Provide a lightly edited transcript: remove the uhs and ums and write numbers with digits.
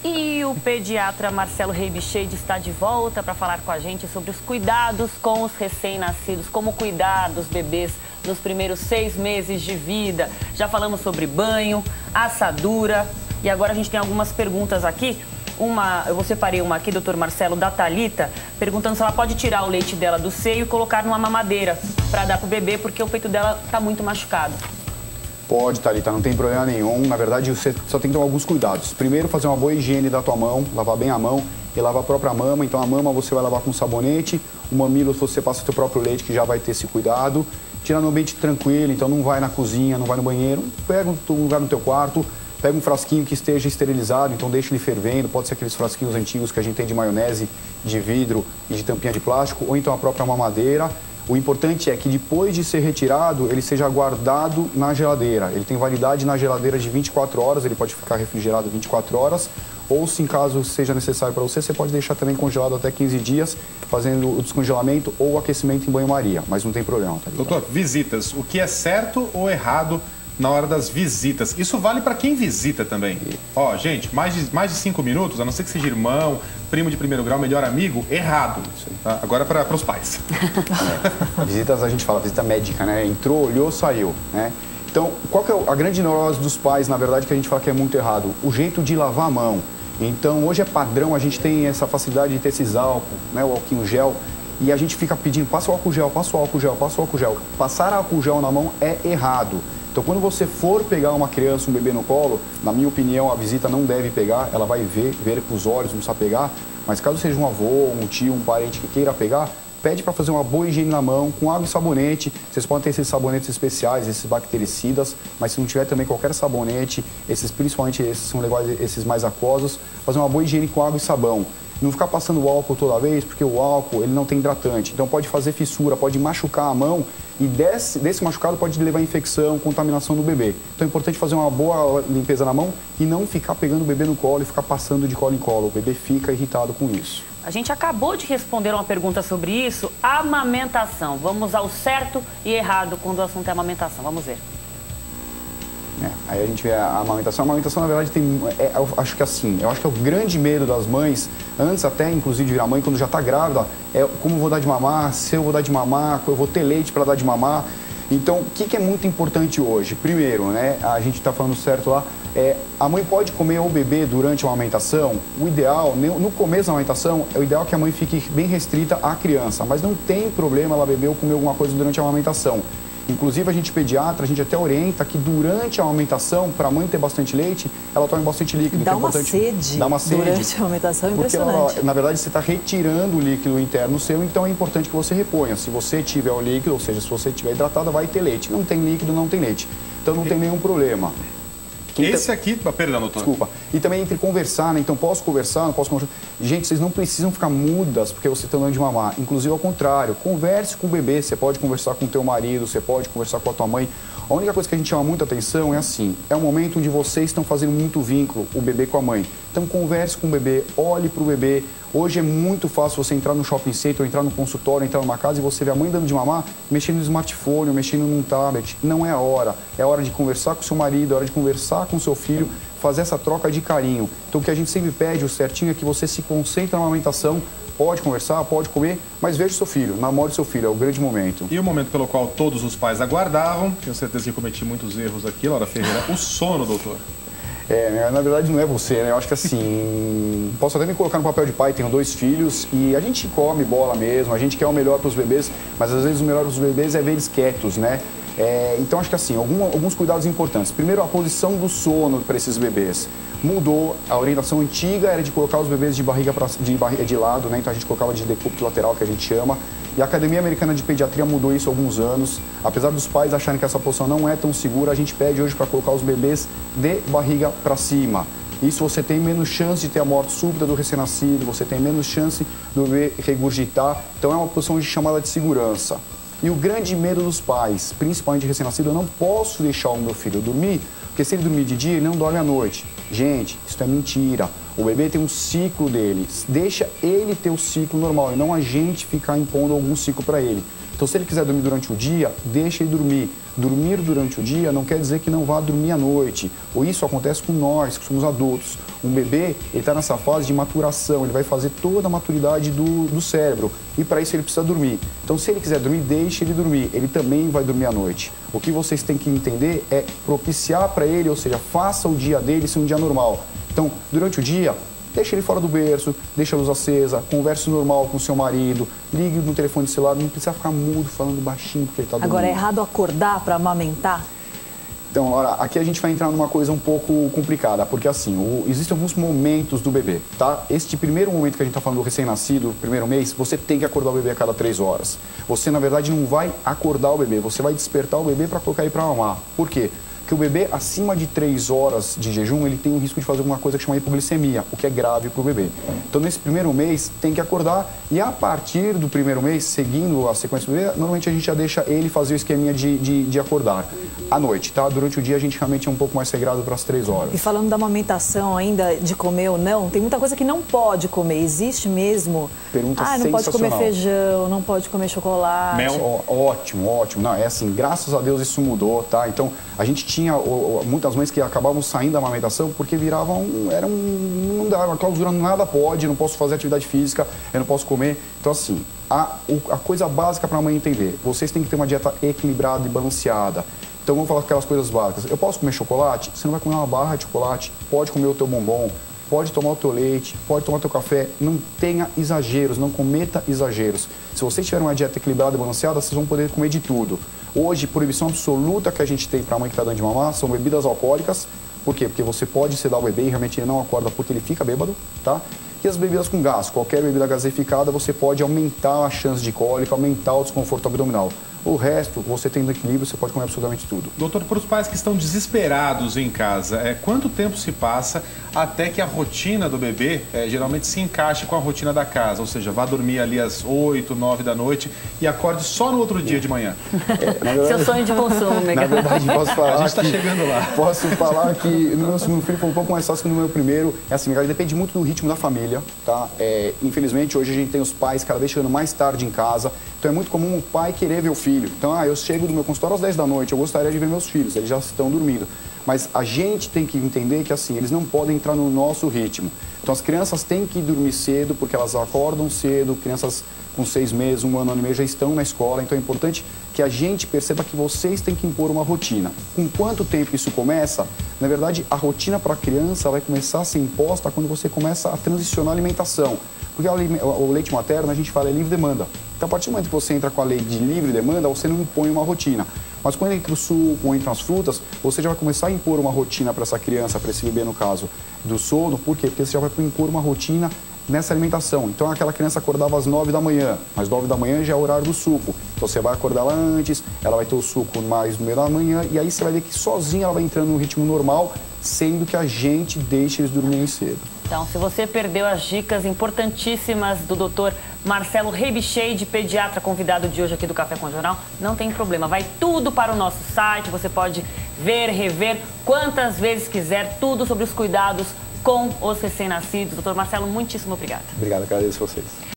E o pediatra Marcelo Reibicheide está de volta para falar com a gente sobre os cuidados com os recém-nascidos, como cuidar dos bebês nos primeiros 6 meses de vida. Já falamos sobre banho, assadura e agora a gente tem algumas perguntas aqui. Eu separei uma aqui, doutor Marcelo, da Thalita, perguntando se ela pode tirar o leite dela do seio e colocar numa mamadeira para dar para o bebê, porque o peito dela está muito machucado. Pode, Thalita, não tem problema nenhum. Na verdade, você só tem que tomar alguns cuidados. Primeiro, fazer uma boa higiene da tua mão, lavar bem a mão e lavar a própria mama. Então, a mama você vai lavar com sabonete, o mamilo você passa o teu próprio leite, que já vai ter esse cuidado. Tira no ambiente tranquilo, então não vai na cozinha, não vai no banheiro. Pega um lugar no teu quarto, pega um frasquinho que esteja esterilizado, então deixa ele fervendo. Pode ser aqueles frasquinhos antigos que a gente tem de maionese, de vidro e de tampinha de plástico, ou então a própria mamadeira. O importante é que depois de ser retirado, ele seja guardado na geladeira. Ele tem validade na geladeira de 24 horas, ele pode ficar refrigerado 24 horas. Ou, se em caso seja necessário para você, você pode deixar também congelado até 15 dias, fazendo o descongelamento ou o aquecimento em banho-maria. Mas não tem problema, tá? Doutor, visitas. O que é certo ou errado na hora das visitas? Isso vale para quem visita também. Ó, gente, mais de 5 minutos, a não ser que seja irmão, primo de primeiro grau, melhor amigo, errado. Tá? Agora para os pais. Visitas, a gente fala, visita médica, né? Entrou, olhou, saiu, né? Então, qual que é a grande neurose dos pais, na verdade, que a gente fala que é muito errado? O jeito de lavar a mão. Então, hoje é padrão, a gente tem essa facilidade de ter esses álcool, né? O álcool gel. E a gente fica pedindo, passa o álcool gel, passa o álcool gel, passa o álcool gel. Passar álcool gel na mão é errado. Então, quando você for pegar uma criança, um bebê no colo, na minha opinião, a visita não deve pegar, ela vai ver com os olhos, não precisa pegar. Mas caso seja um avô, um tio, um parente que queira pegar, pede para fazer uma boa higiene na mão, com água e sabonete. Vocês podem ter esses sabonetes especiais, esses bactericidas, mas se não tiver também qualquer sabonete, principalmente esses são legais, esses mais aquosos, fazer uma boa higiene com água e sabão. Não ficar passando o álcool toda vez, porque o álcool ele não tem hidratante. Então pode fazer fissura, pode machucar a mão e desse machucado pode levar infecção, contaminação do bebê. Então é importante fazer uma boa limpeza na mão e não ficar pegando o bebê no colo e ficar passando de colo em colo. O bebê fica irritado com isso. A gente acabou de responder uma pergunta sobre isso, amamentação. Vamos ao certo e errado quando o assunto é amamentação. Vamos ver. Aí a gente vê a amamentação. A amamentação, na verdade, eu acho que é o grande medo das mães, antes até, inclusive, de virar mãe, quando já está grávida, é como eu vou dar de mamar, se eu vou dar de mamar, eu vou ter leite para dar de mamar. Então, o que é muito importante hoje? Primeiro, né, a gente está falando certo lá, a mãe pode comer o bebê durante a amamentação. O ideal, no começo da amamentação, é o ideal que a mãe fique bem restrita à criança, mas não tem problema ela beber ou comer alguma coisa durante a amamentação. Inclusive, a gente pediatra, a gente até orienta que durante a amamentação, para a mãe ter bastante leite, ela tome bastante líquido. Dá uma sede. Dá uma sede. Durante a amamentação, é impressionante. Porque, na verdade, você está retirando o líquido interno seu, então é importante que você reponha. Se você tiver o líquido, ou seja, se você estiver hidratada, vai ter leite. Não tem líquido, não tem leite. Então, não tem nenhum problema. Esse aqui, perdão, doutor. Desculpa. E também entre conversar, né? Então, posso conversar, não posso conversar. Gente, vocês não precisam ficar mudas porque você está dando de mamar. Inclusive, ao contrário, converse com o bebê. Você pode conversar com o teu marido, você pode conversar com a tua mãe. A única coisa que a gente chama muita atenção é é um momento onde vocês estão fazendo muito vínculo, o bebê com a mãe. Então, converse com o bebê, olhe para o bebê. Hoje é muito fácil você entrar no shopping center, ou entrar no consultório, entrar numa casa e você vê a mãe dando de mamar, mexendo no smartphone, mexendo num tablet. Não é a hora. É hora de conversar com o seu marido, é hora de conversar com o seu filho, fazer essa troca de carinho. Então, o que a gente sempre pede, o certinho, é que você se concentre na amamentação. Pode conversar, pode comer, mas veja o seu filho, namore o seu filho, é o grande momento. E o momento pelo qual todos os pais aguardavam, tenho certeza que cometi muitos erros aqui, Laura Ferreira, o sono, doutor. Na verdade não é você, né? Eu acho que assim, posso até me colocar no papel de pai, tenho 2 filhos e a gente come bola mesmo, a gente quer o melhor para os bebês, mas às vezes o melhor para os bebês é ver eles quietos, né? Então acho que assim, alguns cuidados importantes. Primeiro, a posição do sono para esses bebês. Mudou, a orientação antiga era de colocar os bebês de barriga de lado, né? Então a gente colocava de decúbito lateral, que a gente chama. E a Academia Americana de Pediatria mudou isso há alguns anos. Apesar dos pais acharem que essa posição não é tão segura, a gente pede hoje para colocar os bebês de barriga para cima. Isso você tem menos chance de ter a morte súbita do recém-nascido, você tem menos chance do bebê regurgitar. Então é uma posição chamada de segurança. E o grande medo dos pais, principalmente de recém-nascido, eu não posso deixar o meu filho dormir, porque se ele dormir de dia, ele não dorme à noite. Gente, isso é mentira. O bebê tem um ciclo dele. Deixa ele ter o ciclo normal e não a gente ficar impondo algum ciclo para ele. Então, se ele quiser dormir durante o dia, deixa ele dormir. Dormir durante o dia não quer dizer que não vá dormir à noite. Ou isso acontece com nós, que somos adultos. Um bebê, ele está nessa fase de maturação, ele vai fazer toda a maturidade do cérebro. E para isso ele precisa dormir. Então, se ele quiser dormir, deixe ele dormir. Ele também vai dormir à noite. O que vocês têm que entender é propiciar para ele, ou seja, faça o dia dele ser um dia normal. Então, durante o dia, deixa ele fora do berço, deixa a luz acesa, converse normal com o seu marido, ligue no telefone celular, não precisa ficar mudo, falando baixinho porque ele está dormindo. Agora, é errado acordar para amamentar? Então, Laura, aqui a gente vai entrar numa coisa um pouco complicada, porque assim, existem alguns momentos do bebê, tá? Este primeiro momento que a gente está falando do recém-nascido, primeiro mês, você tem que acordar o bebê a cada 3 horas. Você, na verdade, não vai acordar o bebê, você vai despertar o bebê para colocar ele para mamar. Por quê? Porque o bebê, acima de 3 horas de jejum, ele tem o risco de fazer alguma coisa que chama hipoglicemia, o que é grave para o bebê. Então, nesse primeiro mês, tem que acordar e a partir do primeiro mês, seguindo a sequência do bebê, normalmente a gente já deixa ele fazer o esqueminha de acordar à noite, tá? Durante o dia, a gente realmente é um pouco mais regrado para as 3 horas. E falando da amamentação ainda, de comer ou não, tem muita coisa que não pode comer. Existe mesmo? Pergunta não pode comer feijão, não pode comer chocolate. Mel. Ótimo, ótimo. Não, é assim, graças a Deus isso mudou, tá? Então, a gente tinha muitas mães que acabavam saindo da amamentação porque viravam, não dá, a clausura nada pode, não posso fazer atividade física, eu não posso comer. Então, assim, a coisa básica para a mãe entender, vocês têm que ter uma dieta equilibrada e balanceada. Então, vamos falar aquelas coisas básicas. Eu posso comer chocolate? Você não vai comer uma barra de chocolate, pode comer o teu bombom, pode tomar o teu leite, pode tomar o teu café. Não tenha exageros, não cometa exageros. Se vocês tiverem uma dieta equilibrada e balanceada, vocês vão poder comer de tudo. Hoje, proibição absoluta que a gente tem para a mãe que está dando de mamar são bebidas alcoólicas. Por quê? Porque você pode sedar o bebê e realmente ele não acorda porque ele fica bêbado, tá? E as bebidas com gás, qualquer bebida gaseificada, você pode aumentar a chance de cólica, aumentar o desconforto abdominal. O resto, você tendo equilíbrio, você pode comer absolutamente tudo. Doutor, para os pais que estão desesperados em casa, quanto tempo se passa até que a rotina do bebê geralmente se encaixe com a rotina da casa? Ou seja, vá dormir ali às 8, 9 da noite e acorde só no outro dia de manhã. Verdade, seu sonho de consumo, Mega. Na verdade, posso falar a gente está chegando lá. Posso falar que no meu segundo filho foi um pouco mais fácil que no meu primeiro. É assim, depende muito do ritmo da família, tá? Infelizmente, hoje a gente tem os pais cada vez chegando mais tarde em casa. Então é muito comum o pai querer ver o filho. Então, eu chego do meu consultório às 10 da noite, eu gostaria de ver meus filhos, eles já estão dormindo. Mas a gente tem que entender que assim, eles não podem entrar no nosso ritmo. Então as crianças têm que dormir cedo, porque elas acordam cedo, crianças com 6 meses, 1 ano e meio já estão na escola. Então é importante que a gente perceba que vocês têm que impor uma rotina. Com quanto tempo isso começa? Na verdade, a rotina para a criança vai começar a ser imposta quando você começa a transicionar a alimentação. Porque o leite materno, a gente fala, é livre demanda. Então, a partir do momento que você entra com a lei de livre demanda, você não impõe uma rotina. Mas quando entra o suco ou entram as frutas, você já vai começar a impor uma rotina para essa criança, para esse bebê, no caso do sono. Por quê? Porque você já vai impor uma rotina nessa alimentação. Então, aquela criança acordava às 9 da manhã, mas 9 da manhã já é o horário do suco. Então, você vai acordar lá antes, ela vai ter o suco mais no meio da manhã, e aí você vai ver que sozinha ela vai entrando no ritmo normal, sendo que a gente deixa eles dormirem cedo. Então, se você perdeu as dicas importantíssimas do Dr. Marcelo Rebicheide, pediatra convidado de hoje aqui do Café com o Jornal, não tem problema. Vai tudo para o nosso site, você pode ver, rever quantas vezes quiser, tudo sobre os cuidados com os recém-nascidos. Doutor Marcelo, muitíssimo obrigada. Obrigado, agradeço a vocês.